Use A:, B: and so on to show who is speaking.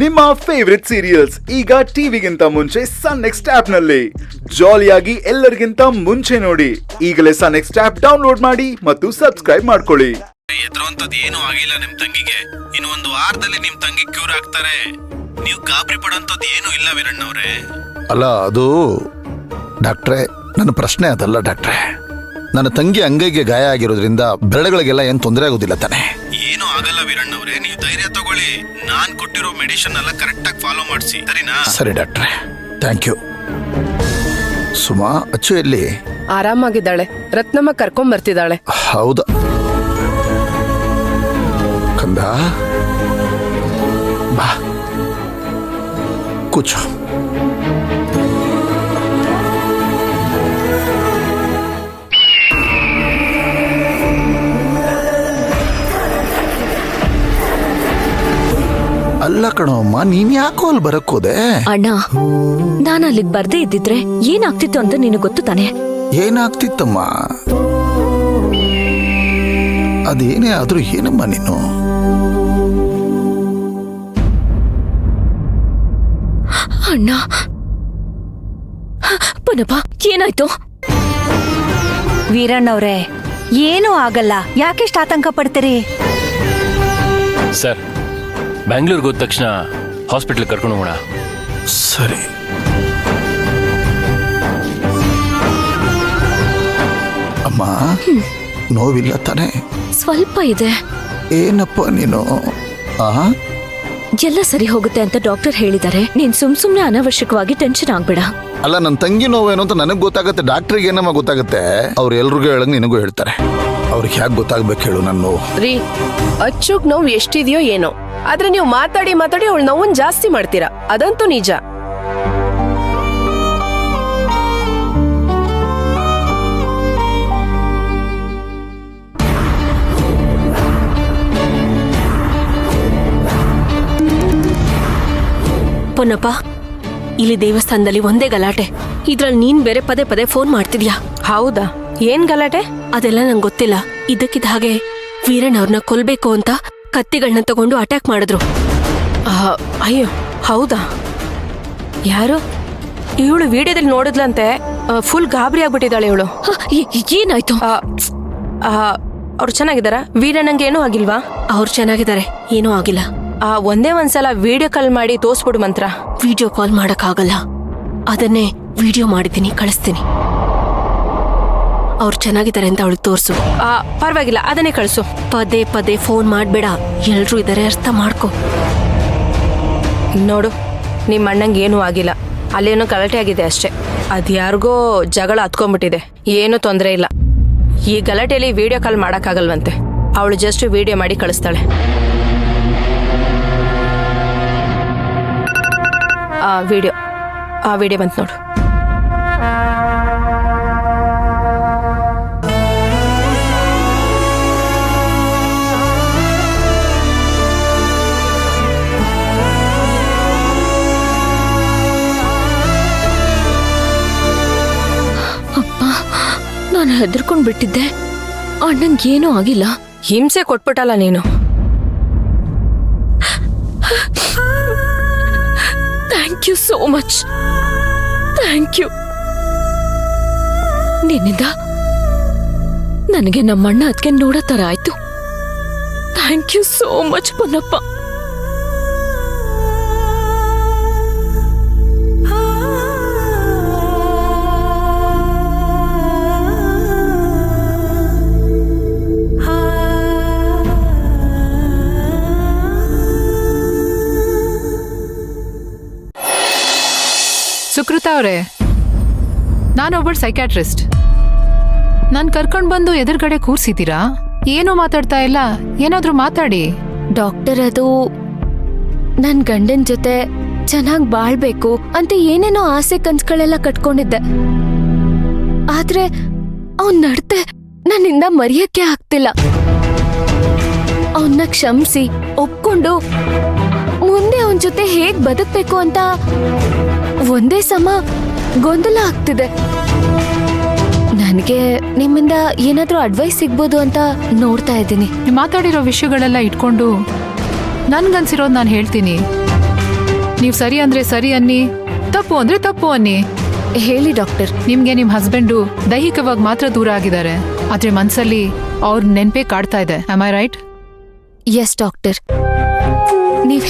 A: ನಿಮ್ಮ favourite serials ಈಗ ಟಿವಿಗಿಂತ ಮುಂಚೆ ಸನ್ ನೆಕ್ಸ್ಟ್ ಆಪ್ ನಲ್ಲಿ ಜಾಲಿಯಾಗಿ ಎಲ್ಲರಿಗಿಂತ ಮುಂಚೆ ನೋಡಿ. ಈಗಲೇ ಸನ್ ನೆಕ್ಸ್ಟ್ ಆಪ್ ಡೌನ್ಲೋಡ್ ಮಾಡಿ ಮತ್ತು ಸಬ್ಸ್ಕ್ರೈಬ್ ಮಾಡ್ಕೊಳ್ಳಿ.
B: ಎದುರುವಂತದ್ದು ಏನೂ ಆಗಿಲ್ಲ ನಿಮ್ ತಂಗಿಗೆ. ಇನ್ನು ಒಂದು ವಾರದಲ್ಲಿ ನಿಮ್ ತಂಗಿ ಕ್ಯೂರ್ ಆಗ್ತಾರೆ. ನೀವು ಗಾಬರಿ ಪಡೋಂಥದ್ದು ಏನೂ ಇಲ್ಲ ವೀರಣ್ಣ ಅವರೇ.
C: ಅಲ್ಲ, ಅದು ಡಾಕ್ಟ್ರೇ, ನನ್ನ ಪ್ರಶ್ನೆ ಅದಲ್ಲ ಡಾಕ್ಟ್ರೇ. ನನ್ನ ತಂಗಿ ಅಂಗೈಗೆ ಗಾಯ ಆಗಿರೋದ್ರಿಂದ ಬೆರಳುಗಳಿಗೆಲ್ಲ ಏನು ತೊಂದರೆ ಆಗೋದಿಲ್ಲ ತಾನೆ?
B: ಏನೂ ಆಗಲ್ಲ ವೀರಣ್ಣ ಅವರೇ, ನೀವು ಧೈರ್ಯ ತಗೊಳ್ಳಿ. ನಾನ್ ಕೊಟ್ಟಿರೋ ಮೆಡಿಸಿನ್ ಎಲ್ಲ ಕರೆಕ್ಟ್ ಆಗಿ ಫಾಲೋ ಮಾಡಿಸಿ, ಸರಿನಾ?
C: ಸರಿ ಡಾಕ್ಟ್ರೇ, ಥ್ಯಾಂಕ್ ಯು. ಸುಮಾ, ಅಚ್ಚು ಎಲ್ಲಿ?
D: ಆರಾಮಾಗಿದ್ದಾಳೆ. ರತ್ನಮ್ಮ ಕರ್ಕೊಂಡ್ ಬರ್ತಿದ್ದಾಳೆ.
C: ಹೌದಾ ಕಂದ, ಬಾ ಕೂಚು. ಅಲ್ಲ ಕಣಮ್ಮ, ನೀನ್ ಯಾಕೋ ಅಲ್ಲಿ ಬರಕ್ಕೋದೆ?
E: ಅಣ್ಣ, ನಾನು ಅಲ್ಲಿಗೆ ಬರ್ದೇ ಇದ್ದಿದ್ರೆ ಏನಾಗ್ತಿತ್ತು ಅಂತ ನಿನಗೆ ಗೊತ್ತು ತಾನೆ?
C: ಏನಾಗ್ತಿತ್ತಮ್ಮ? ಅದೇನೇ ಆದ್ರೂ ಏನಮ್ಮ ನೀನು?
E: ಅಣ್ಣ, ಪುನಪ್ಪ, ಏನಾಯ್ತು?
F: ವೀರಣ್ಣವ್ರೆ, ಏನೂ ಆಗಲ್ಲ. ಯಾಕೆಷ್ಟು ಆತಂಕ ಪಡ್ತೀರಿ?
G: ಸರ್, ಬ್ಯಾಂಗ್ಳೂರ್ಗೆ ಹೋದ ತಕ್ಷಣ ಹಾಸ್ಪಿಟ್ಲ್ ಕರ್ಕೊಂಡು ಹೋಗೋಣ.
C: ಸರಿ. ಅಮ್ಮ, ನೋವಿಲ್ಲ ತಾನೆ?
E: ಸ್ವಲ್ಪ ಇದೆ.
C: ಏನಪ್ಪ ನೀನು?
E: ಎಲ್ಲ ಸರಿ ಹೋಗುತ್ತೆ ಅಂತ ಡಾಕ್ಟರ್ ಹೇಳಿದ್ದಾರೆ. ನೀನ್ ಸುಮ್ನೆ ಅನಾವಶ್ಯಕವಾಗಿ ಟೆನ್ಷನ್ ಆಗ್ಬೇಡ.
C: ಅಲ್ಲ, ನನ್ನ ತಂಗಿ ನೋವೇನು ಅಂತ ನನಗೆ ಗೊತ್ತಾಗತ್ತೆ, ಡಾಕ್ಟ್ರಿಗೆ ಏನಮ್ಮ ಗೊತ್ತಾಗತ್ತೆ? ಅವ್ರು ಎಲ್ರಿಗೂ ಹೇಳಂಗ್ ನಿನಗೂ ಹೇಳ್ತಾರೆ. ಅವ್ರಿಗೆ ಹ್ಯಾಕ್ ಗೊತ್ತಾಗ್ಬೇಕು ಹೇಳು ನನ್ನ ನೋವು?
D: ರೀ, ಅಚ್ಚುಗ್ ನೋವು ಎಷ್ಟಿದೆಯೋ ಏನೋ, ಆದ್ರೆ ನೀವು ಮಾತಾಡಿ ಅವಳ ನೋವನ್ ಜಾಸ್ತಿ ಮಾಡ್ತೀರಾ, ಅದಂತೂ ನಿಜ.
E: ಪೊನ್ನಪ್ಪ, ಇಲ್ಲಿ ದೇವಸ್ಥಾನದಲ್ಲಿ ಒಂದೇ ಗಲಾಟೆ. ಇದ್ರಲ್ಲಿ ನೀನ್ ಬೇರೆ ಪದೇ ಪದೇ ಫೋನ್ ಮಾಡ್ತಿದ್ಯಾ.
D: ಹೌದಾ? ಏನ್ ಗಲಾಟೆ?
E: ಅದೆಲ್ಲ ನಂಗೆ ಗೊತ್ತಿಲ್ಲ. ಇದಕ್ಕಿದ್ದ ಹಾಗೆ ವೀರಣ್ಣ ಅವ್ರನ್ನ ಕೊಲ್ಬೇಕು ಅಂತ ಕತ್ತಿಗಳನ್ನ ತಗೊಂಡು ಅಟ್ಯಾಕ್ ಮಾಡಿದ್ರು.
D: ಅಯ್ಯೋ, ಹೌದಾ? ಯಾರು? ಇವಳು ವಿಡಿಯೋದಲ್ಲಿ ನೋಡಿದ್ಲಂತೆ. ಫುಲ್ ಗಾಬರಿ ಆಗ್ಬಿಟ್ಟಿದ್ದಾಳೆ ಇವಳು.
E: ಏನಾಯ್ತು?
D: ಅವ್ರು ಚೆನ್ನಾಗಿದಾರ? ವೀರಣ್ಣಂಗೆ ಏನೂ ಆಗಿಲ್ವಾ?
E: ಅವ್ರು ಚೆನ್ನಾಗಿದ್ದಾರೆ, ಏನೂ ಆಗಿಲ್ಲ.
D: ಒಂದೇ ಒಂದ್ಸಲ ವಿಡಿಯೋ ಕಾಲ್ ಮಾಡಿ ತೋರ್ಸ್ಬಿಡು ಮಂತ್ರ.
E: ವಿಡಿಯೋ ಕಾಲ್ ಮಾಡಕ್ಕಾಗಲ್ಲ, ಅದನ್ನೇ ವಿಡಿಯೋ ಮಾಡಿದ್ದೀನಿ, ಕಳಿಸ್ತೀನಿ. ಅವ್ರು ಚೆನ್ನಾಗಿದ್ದಾರೆ ಅಂತ ಅವಳಿಗೆ ತೋರ್ಸು.
D: ಪರವಾಗಿಲ್ಲ, ಅದನ್ನೇ ಕಳಿಸು.
E: ಪದೇ ಪದೇ ಫೋನ್ ಮಾಡ್ಬೇಡ, ಎಲ್ರೂ ಇದಾರೆ, ಅರ್ಥ ಮಾಡ್ಕೊ.
D: ನೋಡು, ನಿಮ್ಮ ಅಣ್ಣಂಗೆ ಏನೂ ಆಗಿಲ್ಲ, ಅಲ್ಲೇನೋ ಗಲಾಟೆ ಆಗಿದೆ ಅಷ್ಟೇ. ಅದ್ಯಾರಿಗೋ ಜಗಳ ಹತ್ಕೊಂಡ್ಬಿಟ್ಟಿದೆ, ಏನೂ ತೊಂದರೆ ಇಲ್ಲ. ಈ ಗಲಾಟೆಯಲ್ಲಿ ವಿಡಿಯೋ ಕಾಲ್ ಮಾಡೋಕ್ಕಾಗಲ್ವಂತೆ. ಅವಳು ಜಸ್ಟ್ ವಿಡಿಯೋ ಮಾಡಿ ಕಳಿಸ್ತಾಳೆ. ವಿಡಿಯೋ ಬಂತು ನೋಡು.
E: ಅಪ್ಪ, ನಾನು ಹೆದರ್ಕೊಂಡ್ ಬಿಟ್ಟಿದ್ದೆ. ಅಣ್ಣಂಗೇನೂ ಆಗಿಲ್ಲ.
D: ಹಿಂಸೆ ಕೊಟ್ಬಿಟ್ಟಲ್ಲ ನೀನು.
E: Thank you so much. Thank you. ನಿನ್ನಿಂದ ನನಗೆ ನಮ್ಮಣ್ಣ ಅದಕ್ಕೆ ನೋಡೋ ತರ ಆಯ್ತು. Thank you so much Ponnappa.
H: Sukrutha ಅವರೇ, ನಾನೊಬ್ಬಳು ಸೈಕ್ಯಾಟ್ರಿಸ್ಟ್. ನಾನು ಕರ್ಕೊಂಡು ಬಂದು ಎದುರುಗಡೆ ಕೂರ್ಸಿದ್ದೀರಾ? ಏನೂ ಮಾತಾಡ್ತಾ ಇಲ್ಲ, ಏನಾದ್ರೂ ಮಾತಾಡಿ.
E: ಡಾಕ್ಟರ್, ಅದು ನನ್ ಗಂಡನ್ ಜೊತೆ ಚೆನ್ನಾಗ್ ಬಾಳ್ಬೇಕು ಅಂತ ಏನೇನೋ ಆಸೆ ಕನ್ಸ್ಗಳೆಲ್ಲ ಕಟ್ಕೊಂಡಿದ್ದೆ. ಆದ್ರೆ ಅವನ್ ನಡ್ತೆ ನನ್ನಿಂದ ಮರೆಯಕ್ಕೆ ಆಗ್ತಿಲ್ಲ. ಅವನ್ನ ಕ್ಷಮಿಸಿ ಒಪ್ಕೊಂಡು ಮುಂದೆ ಅವನ್ ಜೊತೆ ಹೇಗ್ ಬದುಕ್ಬೇಕು ಅಂತ ಒಂದೇ ಸಮ ಗೊಂದಲ ಆಗ್ತಿದೆ. ನನಗೆ ನಿಮ್ಮಿಂದ ಏನಾದ್ರೂ ಅಡ್ವೈಸ್ ಸಿಗ್ಬೋದು ಅಂತ ನೋಡ್ತಾ ಇದ್ದೀನಿ.
H: ನೀವು ಮಾತಾಡಿರೋ ವಿಷಯಗಳೆಲ್ಲ ಇಟ್ಕೊಂಡು ನನ್ಗನ್ಸಿರೋದು ನಾನು ಹೇಳ್ತೀನಿ. ನೀವು ಸರಿ ಅಂದ್ರೆ ಸರಿ ಅನ್ನಿ, ತಪ್ಪು ಅಂದ್ರೆ ತಪ್ಪು ಅನ್ನಿ.
E: ಹೇಳಿ ಡಾಕ್ಟರ್.
H: ನಿಮ್ಗೆ ನಿಮ್ ಹಸ್ಬೆಂಡು ದೈಹಿಕವಾಗಿ ಮಾತ್ರ ದೂರ ಆಗಿದ್ದಾರೆ, ಆದ್ರೆ ಮನ್ಸಲ್ಲಿ ಅವ್ರ ನೆನ್ಪೇ ಕಾಡ್ತಾ ಇದೆ. Am I right?
E: Yes doctor, ನೀವ್